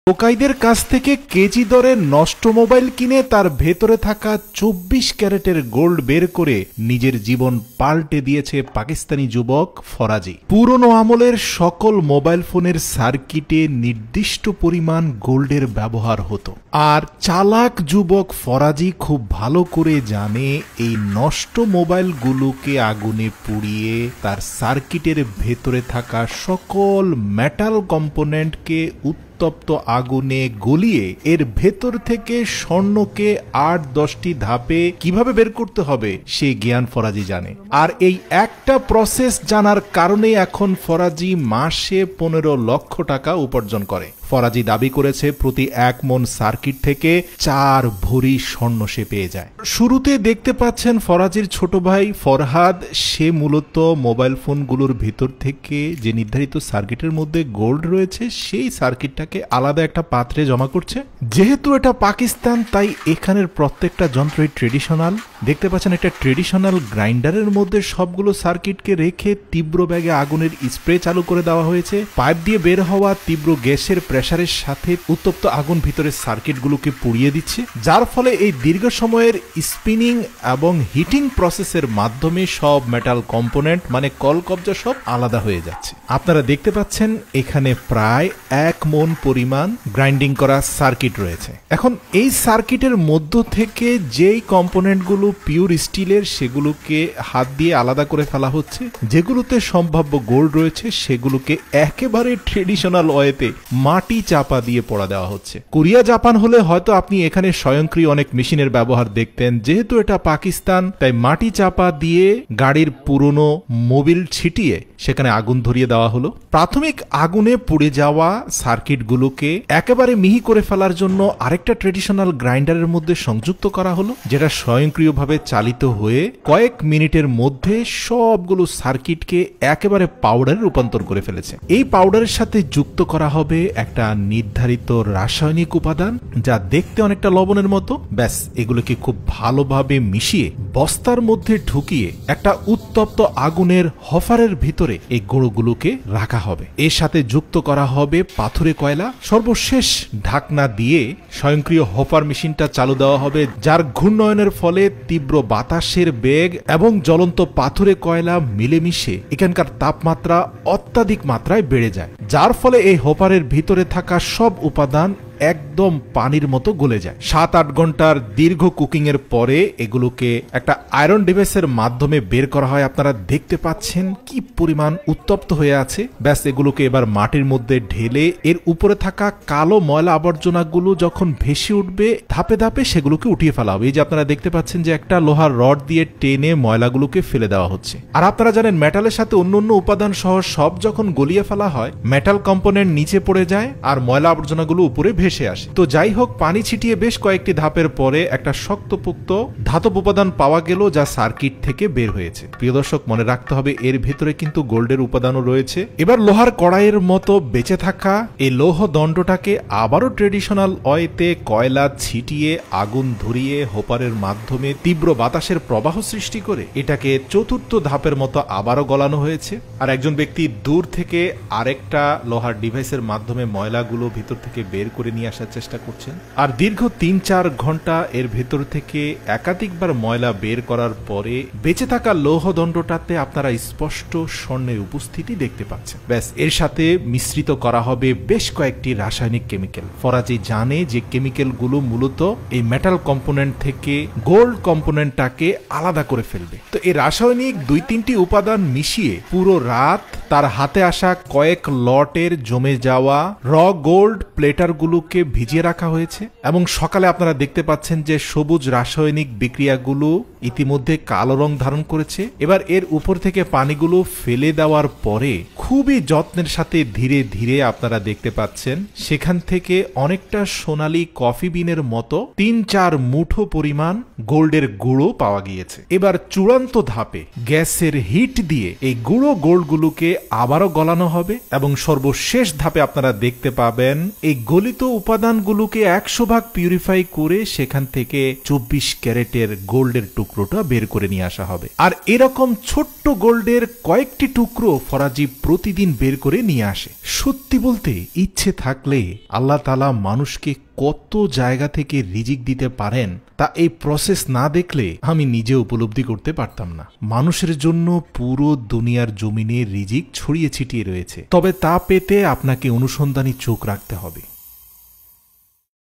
টোকাইদের কাছ থেকে কেজি দরে নষ্ট মোবাইল কিনে তার ভেতরে থাকা ২৪ ক্যারেটের গোল্ড বের করে নিজের জীবন পাল্টে দিয়েছে পাকিস্তানি যুবক ফরাজি। পুরনো আমলের সকল মোবাইল ফোনের সার্কিটে নির্দিষ্ট পরিমাণ গোল্ডের ব্যবহার হতো, আর চালাক যুবক ফরাজি খুব ভালো করে জানে এই নষ্ট মোবাইলগুলোকে আগুনে পুড়িয়ে তার সার্কিটের ভেতরে থাকা সকল মেটাল কম্পোনেন্টকে উত্তপ্ত আগুনে গলিয়ে এর ভেতর থেকে স্বর্ণকে ৮-১০টি ধাপে কিভাবে বের করতে হবে সেই জ্ঞান ফরাজি জানে। আর এই একটা প্রসেস জানার কারণে এখন ফরাজি মাসে ১৫ লক্ষ টাকা উপার্জন করে। ফরাজি দাবি করেছে প্রতি ১ মণ সার্কিট থেকে ৪ ভরি স্বর্ণ সে পেয়ে যায়। শুরুতে দেখতে পাচ্ছেন ফরাজির ছোট ভাই ফরহাদ, সে মূলত মোবাইল ফোনগুলোর ভিতর থেকে যে নির্ধারিত সার্কিটের মধ্যে গোল্ড রয়েছে সেই সার্কিটটাকে আলাদা একটা পাত্রে জমা করছে। যেহেতু এটা পাকিস্তান, তাই এখানের প্রত্যেকটা যন্ত্রই ট্রেডিশনাল। দেখতে পাচ্ছেন একটা ট্রেডিশনাল গ্রাইন্ডারের মধ্যে সবগুলো সার্কিটকে রেখে তীব্র বেগে আগুনের স্প্রে চালু করে দেওয়া হয়েছে। পাইপ দিয়ে বের হওয়া তীব্র গ্যাসের প্রেসারের সাথে উত্তপ্ত আগুন ভিতরের সার্কিটগুলোকে পুড়িয়ে দিচ্ছে, যার ফলে এই দীর্ঘ সময়ের স্পিনিং এবং হিটিং প্রসেসের মাধ্যমে সব মেটাল কম্পোনেন্ট মানে কলকবজা সব আলাদা হয়ে যাচ্ছে। আপনারা দেখতে পাচ্ছেন এখানে প্রায় ১ মণ পরিমাণ গ্রাইন্ডিং করা সার্কিট রয়েছে। এখন এই সার্কিটের মধ্য থেকে যেই কম্পোনেন্টগুলো পিওর স্টিলের সেগুলোকে হাত দিয়ে আলাদা করে ফেলা হচ্ছে, যেগুলোতে সম্ভাব্য গোল্ড রয়েছে সেগুলোকে একেবারে ট্রেডিশনাল ওয়েতে মাটি চাপা দিয়ে পোড়া দেওয়া হচ্ছে। কোরিয়া জাপান হলে হয়তো আপনি এখানে স্বয়ংক্রিয় অনেক মেশিনের ব্যবহার দেখতেন। যেহেতু এটা পাকিস্তান, তাই মাটি চাপা দিয়ে গাড়ির পুরনো মোবিল ছিটিয়ে সেখানে আগুন ধরিয়ে দেওয়া হলো। প্রাথমিক আগুনে পুড়ে যাওয়া সার্কিটগুলোকে একেবারে মিহি করে ফেলার জন্য আরেকটা ট্রেডিশনাল গ্রাইন্ডারের মধ্যে সংযুক্ত করা হলো, যেটা স্বয়ংক্রিয়ভাবে চালিত হয়ে কয়েক মিনিটের মধ্যে সবগুলো সার্কিটকে একেবারে পাউডারে রূপান্তর করে ফেলেছে। এই পাউডারের সাথে যুক্ত করা হবে একটা নির্ধারিত রাসায়নিক উপাদান, যা দেখতে অনেকটা লবণের মতো। ব্যাস, এগুলোকে খুব ভালোভাবে মিশিয়ে বস্তার মধ্যে ঢুকিয়ে একটা উত্তপ্ত আগুনের হফারের ভিতরে এই গুঁড়োগুলোকে রাখা হবে। এর সাথে যুক্ত করা হবে পাথুরে কয়লা। সর্বশেষ ঢাকনা দিয়ে স্বয়ংক্রিয় হপার মেশিনটা চালু দেওয়া হবে, যার ঘূর্ণয়নের ফলে তীব্র বাতাসের বেগ এবং জ্বলন্ত পাথুরে কয়লা মিলেমিশে এখানকার তাপমাত্রা অত্যাধিক মাত্রায় বেড়ে যায়, যার ফলে এই হোপারের ভিতরে থাকা সব উপাদান একদম পানির মতো গলে যায়। ৭-৮ ঘন্টার দীর্ঘ কুকিং এর পরে এগুলোকে একটা আয়রন ডিভাইসের মাধ্যমে বের করা হয়। আপনারা দেখতে পাচ্ছেন কি পরিমাণ উত্তপ্ত হয়ে আছে। ব্যাস, এগুলোকে এবার মাটির মধ্যে ঢেলে এর উপরে থাকা কালো ময়লা আবর্জনাগুলো যখন ভেসে উঠবে ধাপে ধাপে সেগুলোকে উঠিয়ে ফেলা হবে। এই যে আপনারা দেখতে পাচ্ছেন যে একটা লোহার রড দিয়ে টেনে ময়লাগুলোকে ফেলে দেওয়া হচ্ছে। আর আপনারা জানেন মেটালের সাথে অন্য অন্য উপাদান সহ সব যখন গলিয়ে ফেলা হয়, মেটাল কম্পোনেন্ট নিচে পড়ে যায় আর ময়লা আবর্জনাগুলো উপরে ভেসে আসে। তো যাই হোক, পানি ছিটিয়ে বেশ কয়েকটি ধাপের পরে একটা শক্তপোক্ত ধাতব উপাদান পাওয়া গেল, যা সার্কিট থেকে বের হয়েছে। প্রিয় দর্শক, মনে রাখতে হবে এর ভেতরে কিন্তু গোল্ডের উপাদানও রয়েছে। এবার লোহার কড়াইয়ের মতো বেঁচে থাকা এই লৌহ দণ্ডটাকে আবারও ট্রেডিশনাল ওয়েতে কয়লা ছিটিয়ে আগুন ধরিয়ে হোপারের মাধ্যমে তীব্র বাতাসের প্রবাহ সৃষ্টি করে এটাকে চতুর্থ ধাপের মতো আবারও গলানো হয়েছে। আর একজন ব্যক্তি দূর থেকে আরেকটা লোহার ডিভাইসের মাধ্যমে ময়লাগুলো ভিতর থেকে বের করে নিয়ে আসার চেষ্টা করছেন। আর দীর্ঘ ৩-৪ ঘন্টা এর ভেতর থেকে একাধিকবার ময়লা বের করার পরে বেঁচে থাকা লৌহদণ্ডটাতে আপনারা স্পষ্ট স্বর্ণের উপস্থিতি দেখতে পাচ্ছেন। ব্যাস, এর সাথে মিশ্রিত করা হবে বেশ কয়েকটি রাসায়নিক কেমিক্যাল। ফরাজি জানে যে কেমিক্যালগুলো মূলত এই মেটাল কম্পোনেন্ট থেকে গোল্ড কম্পোনেন্টটাকে আলাদা করে ফেলবে। তো এই রাসায়নিক ২-৩টি উপাদান মিশিয়ে পুরো রাত তার হাতে আসা কয়েক লটের জমে যাওয়া র গোল্ড প্লেটারগুলোকে ভিজিয়ে রাখা হয়েছে এবং সকালে আপনারা দেখতে পাচ্ছেন যে সবুজ রাসায়নিক বিক্রিয়াগুলো ইতিমধ্যে কালো রং ধারণ করেছে। এবার এর উপর থেকে পানিগুলো ফেলে দেওয়ার পরে খুবই যত্নের সাথে ধীরে ধীরে আপনারা দেখতে পাচ্ছেন সেখান থেকে অনেকটা সোনালী কফি বিনের মতো ৩-৪ মুঠো পরিমাণ গোল্ডের গুঁড়ো পাওয়া গিয়েছে। এবার চূড়ান্ত ধাপে গ্যাসের হিট দিয়ে এই গুঁড়ো গোল্ডগুলোকে আবারও গলানো হবে এবং সর্বশেষ ধাপে আপনারা দেখতে পাবেন এই গলিত উপাদানগুলোকে ১০০ ভাগ পিউরিফাই করে সেখান থেকে ২৪ ক্যারেটের গোল্ডের টুকরো টুকরোটা বের করে নিয়ে আসা হবে। আর এরকম ছোট্ট গোল্ডের কয়েকটি টুকরো ফরাজি প্রতিদিন বের করে নিয়ে আসে। সত্যি বলতে ইচ্ছে থাকলে আল্লাহ তাআলা মানুষকে কত জায়গা থেকে রিজিক দিতে পারেন তা এই প্রসেস না দেখলে আমি নিজে উপলব্ধি করতে পারতাম না। মানুষের জন্য পুরো দুনিয়ার জমিনে রিজিক ছড়িয়ে ছিটিয়ে রয়েছে, তবে তা পেতে আপনাকে অনুসন্ধানী চোখ রাখতে হবে।